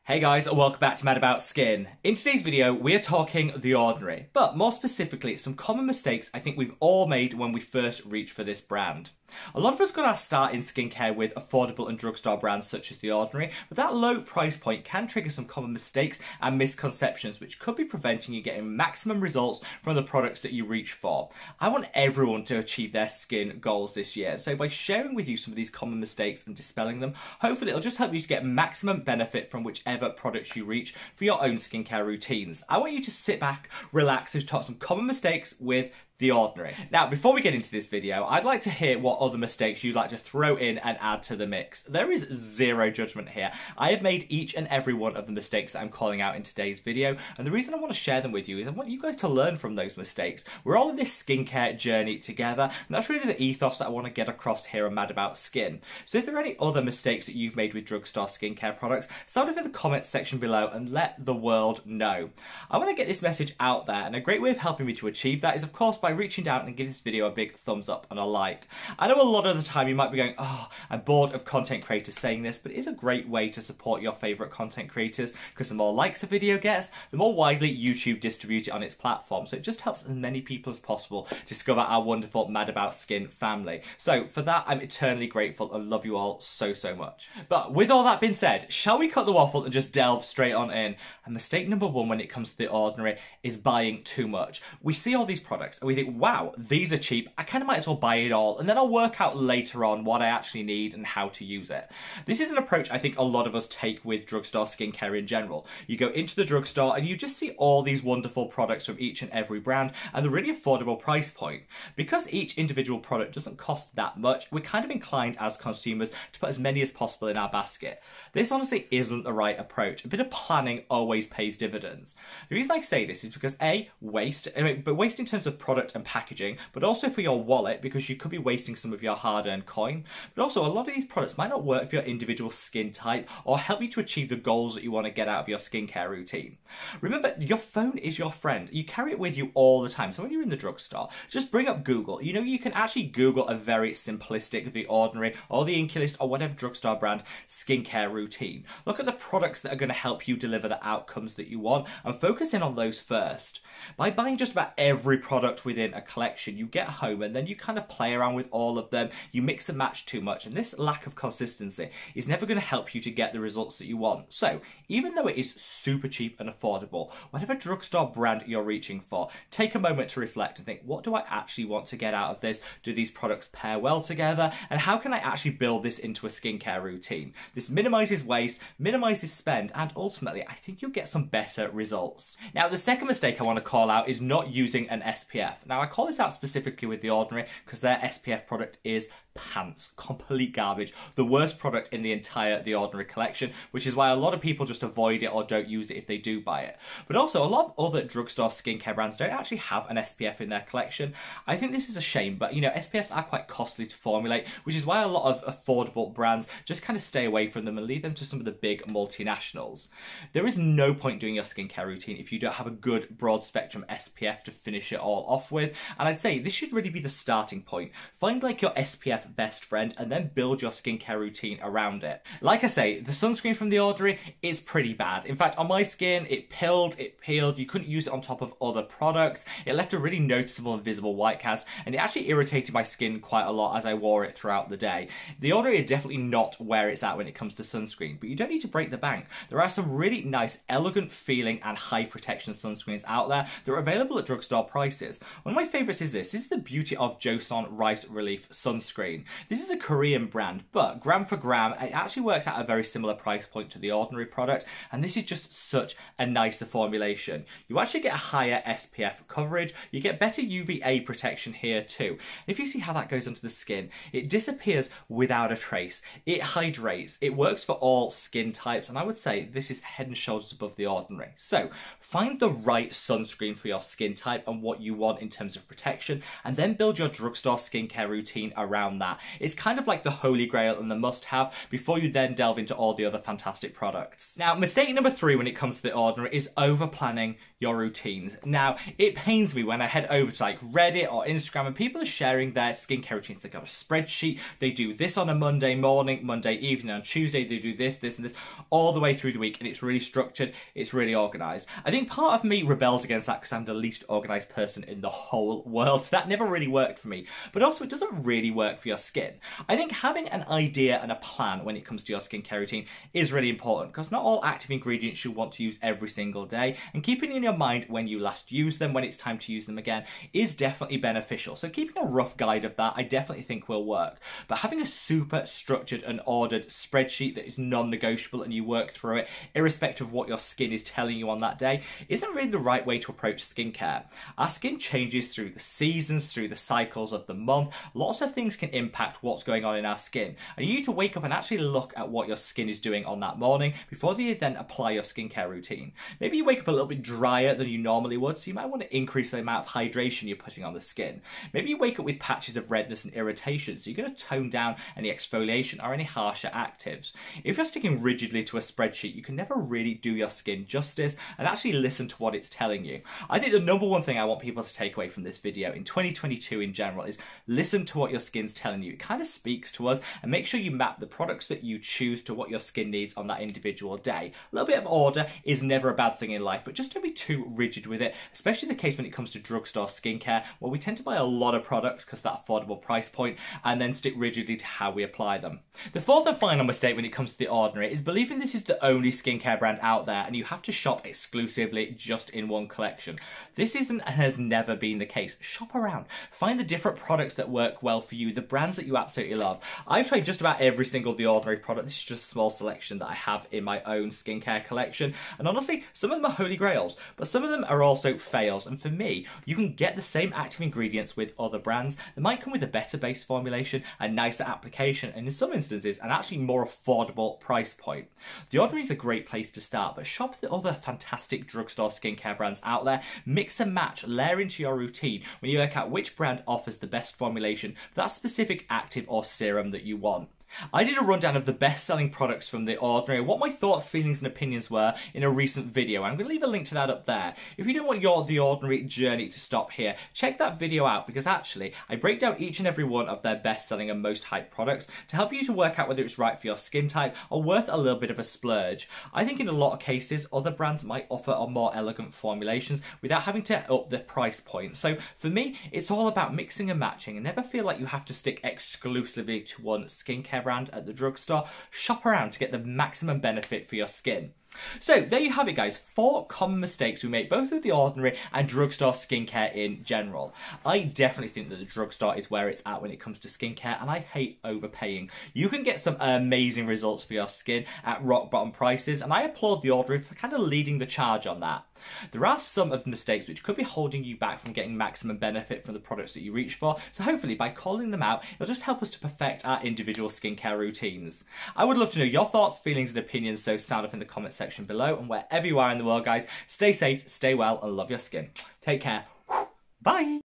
Hey guys, and welcome back to Mad About Skin. In today's video, we're talking The Ordinary, but more specifically, some common mistakes I think we've all made when we first reach for this brand. A lot of us got our start in skincare with affordable and drugstore brands such as The Ordinary, but that low price point can trigger some common mistakes and misconceptions which could be preventing you getting maximum results from the products that you reach for. I want everyone to achieve their skin goals this year, so by sharing with you some of these common mistakes and dispelling them, hopefully it'll just help you to get maximum benefit from whichever products you reach for your own skincare routines. I want you to sit back, relax, and talk some common mistakes with The Ordinary. Now, before we get into this video, I'd like to hear what other mistakes you'd like to throw in and add to the mix. There is zero judgment here. I have made each and every one of the mistakes that I'm calling out in today's video, and the reason I want to share them with you is I want you guys to learn from those mistakes. We're all in this skincare journey together, and that's really the ethos that I want to get across here on Mad About Skin. So if there are any other mistakes that you've made with drugstore skincare products, sound off in the comments section below and let the world know. I want to get this message out there, and a great way of helping me to achieve that is, of course, by reaching down and giving this video a big thumbs up and a like. I know a lot of the time you might be going, oh, I'm bored of content creators saying this, but it is a great way to support your favourite content creators, because the more likes a video gets, the more widely YouTube distributes it on its platform. So it just helps as many people as possible discover our wonderful Mad About Skin family. So for that, I'm eternally grateful and love you all so much. But with all that being said, shall we cut the waffle and just delve straight on in? And mistake number one when it comes to The Ordinary is buying too much. We see all these products and we think, wow, these are cheap, I kind of might as well buy it all, and then I'll work out later on what I actually need and how to use it. This is an approach I think a lot of us take with drugstore skincare in general. You go into the drugstore and you just see all these wonderful products from each and every brand and a really affordable price point. Because each individual product doesn't cost that much, we're kind of inclined as consumers to put as many as possible in our basket. This honestly isn't the right approach. A bit of planning always pays dividends. The reason I say this is because waste in terms of product and packaging, but also for your wallet, because you could be wasting some of your hard-earned coin. But also, a lot of these products might not work for your individual skin type or help you to achieve the goals that you want to get out of your skincare routine. Remember, your phone is your friend. You carry it with you all the time. So when you're in the drugstore, just bring up Google. You know, you can actually Google a very simplistic The Ordinary or the Inculist or whatever drugstore brand skincare routine. Look at the products that are going to help you deliver the outcomes that you want and focus in on those first. By buying just about every product within a collection, you get home and then you kind of play around with all of them. You mix and match too much, and this lack of consistency is never going to help you to get the results that you want. So even though it is super cheap and affordable, whatever drugstore brand you're reaching for, take a moment to reflect and think, what do I actually want to get out of this? Do these products pair well together? And how can I actually build this into a skincare routine? This minimizes waste, minimizes spend, and ultimately I think you'll get some better results. Now, the second mistake I want to call out is not using an SPF. Now, I call this out specifically with The Ordinary because their SPF product is pants. Complete garbage. The worst product in the entire The Ordinary collection, which is why a lot of people just avoid it or don't use it if they do buy it. But also, a lot of other drugstore skincare brands don't actually have an SPF in their collection. I think this is a shame, but you know, SPFs are quite costly to formulate, which is why a lot of affordable brands just kind of stay away from them and leave them to some of the big multinationals. There is no point doing your skincare routine if you don't have a good broad spectrum SPF to finish it all off with, and I'd say this should really be the starting point. Find like your SPF best friend and then build your skincare routine around it. Like I say, the sunscreen from The Ordinary is pretty bad. In fact, on my skin, it pilled, it peeled, you couldn't use it on top of other products, it left a really noticeable and visible white cast, and it actually irritated my skin quite a lot as I wore it throughout the day. The Ordinary are definitely not where it's at when it comes to sunscreen, but you don't need to break the bank. There are some really nice, elegant feeling and high protection sunscreens out there that are available at drugstore prices. One of my favourites is this. This is the Beauty of Joseon Rice Relief Sunscreen. This is a Korean brand, but gram for gram, it actually works at a very similar price point to the Ordinary product, and this is just such a nicer formulation. You actually get a higher SPF coverage, you get better UVA protection here too. And if you see how that goes onto the skin, it disappears without a trace. It hydrates, it works for all skin types, and I would say this is head and shoulders above The Ordinary. So find the right sunscreen for your skin type and what you want in terms of protection, and then build your drugstore skincare routine around that. that. It's kind of like the holy grail and the must-have before you then delve into all the other fantastic products. Now, mistake number 3 when it comes to The Ordinary is over-planning your routines. Now, it pains me when I head over to like Reddit or Instagram and people are sharing their skincare routines. They've got a spreadsheet, they do this on a Monday morning, Monday evening, on Tuesday they do this, this and this, all the way through the week, and it's really structured, it's really organised. I think part of me rebels against that because I'm the least organised person in the whole world, so that never really worked for me. But also, it doesn't really work for your skin. I think having an idea and a plan when it comes to your skincare routine is really important, because not all active ingredients you want to use every single day, and keeping in your mind when you last used them, when it's time to use them again, is definitely beneficial. So keeping a rough guide of that, I definitely think will work. But having a super structured and ordered spreadsheet that is non-negotiable and you work through it, irrespective of what your skin is telling you on that day, isn't really the right way to approach skincare. Our skin changes through the seasons, through the cycles of the month. Lots of things can impact what's going on in our skin. And you need to wake up and actually look at what your skin is doing on that morning before you then apply your skincare routine. Maybe you wake up a little bit drier than you normally would, so you might want to increase the amount of hydration you're putting on the skin. Maybe you wake up with patches of redness and irritation, so you're going to tone down any exfoliation or any harsher actives. If you're sticking rigidly to a spreadsheet, you can never really do your skin justice and actually listen to what it's telling you. I think the number one thing I want people to take away from this video in 2022 in general is listen to what your skin's telling you. It kind of speaks to us, and make sure you map the products that you choose to what your skin needs on that individual day. A little bit of order is never a bad thing in life, but just don't be too rigid with it, especially the case when it comes to drugstore skincare, where we tend to buy a lot of products because of that affordable price point and then stick rigidly to how we apply them. The fourth and final mistake when it comes to The Ordinary is believing this is the only skincare brand out there and you have to shop exclusively just in one collection. This isn't and has never been the case. Shop around. Find the different products that work well for you, the brands that you absolutely love. I've tried just about every single The Ordinary product. This is just a small selection that I have in my own skincare collection. And honestly, some of them are holy grails, but some of them are also fails. And for me, you can get the same active ingredients with other brands. They might come with a better base formulation, a nicer application, and in some instances, an actually more affordable price point. The Ordinary is a great place to start, but shop the other fantastic drugstore skincare brands out there. Mix and match, layer into your routine when you work out which brand offers the best formulation for that specific active or serum that you want. I did a rundown of the best-selling products from The Ordinary, what my thoughts, feelings and opinions were in a recent video. I'm going to leave a link to that up there. If you don't want your The Ordinary journey to stop here, check that video out, because actually I break down each and every one of their best-selling and most hyped products to help you to work out whether it's right for your skin type or worth a little bit of a splurge. I think in a lot of cases other brands might offer a more elegant formulations without having to up the price point. So for me, it's all about mixing and matching, and never feel like you have to stick exclusively to one skincare brand at the drugstore. Shop around to get the maximum benefit for your skin. So there you have it, guys. 4 common mistakes we make both with The Ordinary and drugstore skincare in general. I definitely think that the drugstore is where it's at when it comes to skincare, and I hate overpaying. You can get some amazing results for your skin at rock bottom prices, and I applaud The Ordinary for kind of leading the charge on that. There are some of the mistakes which could be holding you back from getting maximum benefit from the products that you reach for, so hopefully by calling them out, it'll just help us to perfect our individual skincare routines. I would love to know your thoughts, feelings and opinions, so sound off in the comment section below, and wherever you are in the world, guys, stay safe, stay well and love your skin. Take care. Bye!